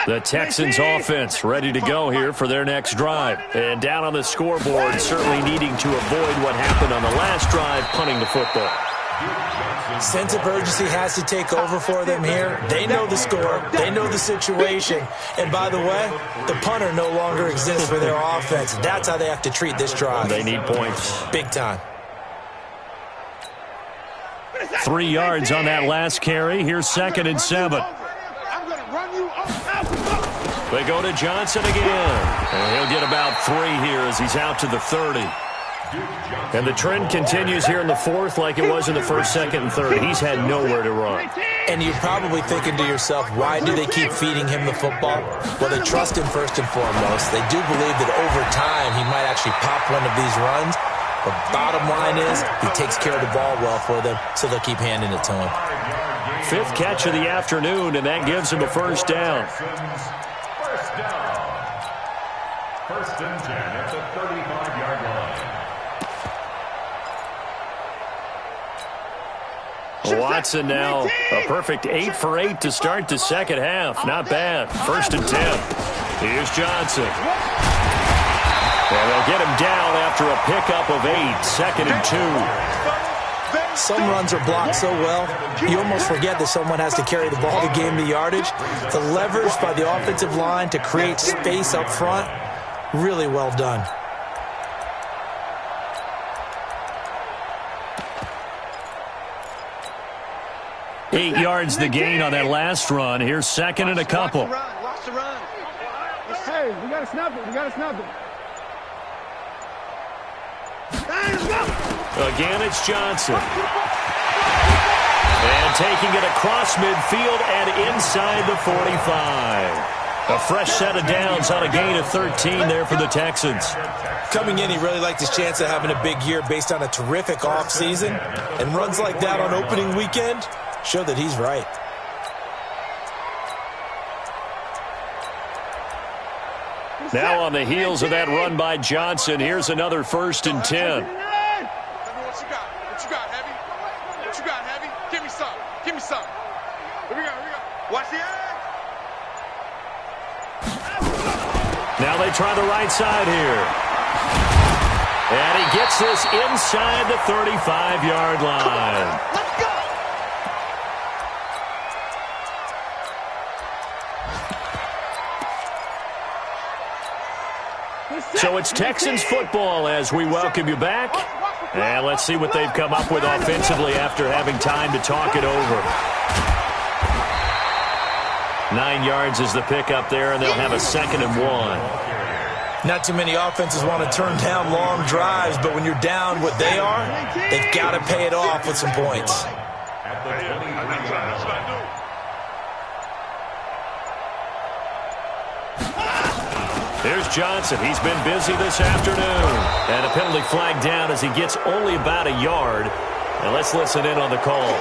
The Texans offense ready to go here for their next drive. And down on the scoreboard, certainly needing to avoid what happened on the last drive, punting the football. Sense of urgency has to take over for them here. They know the score. They know the situation. And by the way, the punter no longer exists for their offense. That's how they have to treat this drive. They need points. Big time. 3 yards on that last carry. Here's 2nd and 7. They go to Johnson again. And he'll get about 3 here as he's out to the 30. And the trend continues here in the 4th like it was in the 1st, 2nd, and 3rd. He's had nowhere to run. And you're probably thinking to yourself, why do they keep feeding him the football? Well, they trust him first and foremost. They do believe that over time he might actually pop one of these runs. But bottom line is he takes care of the ball well for them, so they'll keep handing it to him. 5th catch of the afternoon, and that gives him a first down. First down. First and 10 at the 35-yard line. Watson now a perfect 8 for 8 to start the second half. Not bad. 1st and 10. Here's Johnson. And they'll get him down after a pickup of 8. 2nd and 2. Some runs are blocked so well, you almost forget that someone has to carry the ball to gain the yardage. The leverage by the offensive line to create space up front, really well done. Eight yards the gain on that last run. Here's 2nd and a couple. Watch the run. Hey, we got to snap it. We got to snap it. Again, it's Johnson. And taking it across midfield and inside the 45. A fresh set of downs on a gain of 13 there for the Texans. Coming in, he really liked his chance of having a big year based on a terrific offseason. And runs like that on opening weekend show that he's right. Now on the heels of that run by Johnson, here's another 1st and 10. What you got? What you got, Heavy? What you got, Heavy? Give me some. Give me some. Here we go. Here we go. Watch the edge. Now they try the right side here. And he gets this inside the 35-yard line. Let's go. So it's Texans football as we welcome you back. And let's see what they've come up with offensively after having time to talk it over. 9 yards is the pickup there, and they'll have a 2nd and 1. Not too many offenses want to turn down long drives, but when you're down what they are, they've got to pay it off with some points. At the 23-yard line. Here's Johnson. He's been busy this afternoon. And a penalty flag down as he gets only about a yard. And let's listen in on the call.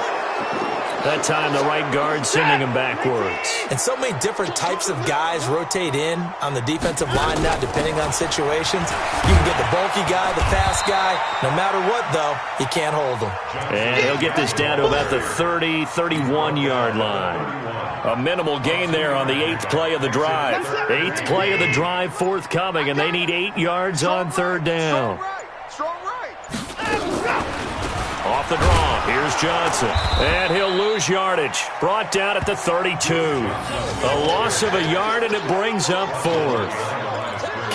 That time the right guard sending him backwards. And so many different types of guys rotate in on the defensive line now depending on situations. You can get the bulky guy, the fast guy. No matter what, though, you can't hold him. And he'll get this down to about the 30, 31-yard line. A minimal gain there on the 8th play of the drive. 8th play of the drive forthcoming, and they need 8 yards on 3rd down. Strong right. Off the draw, here's Johnson. And he'll lose yardage. Brought down at the 32. A loss of a yard, and it brings up 4th.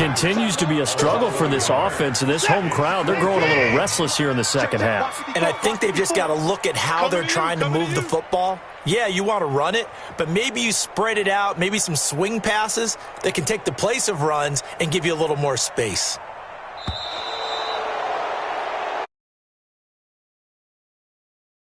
continues to be a struggle for this offense, and this home crowd, they're growing a little restless here in the second half. And I think they've just got to look at how they're trying to move the football. Yeah, you want to run it, but maybe you spread it out, maybe some swing passes that can take the place of runs and give you a little more space.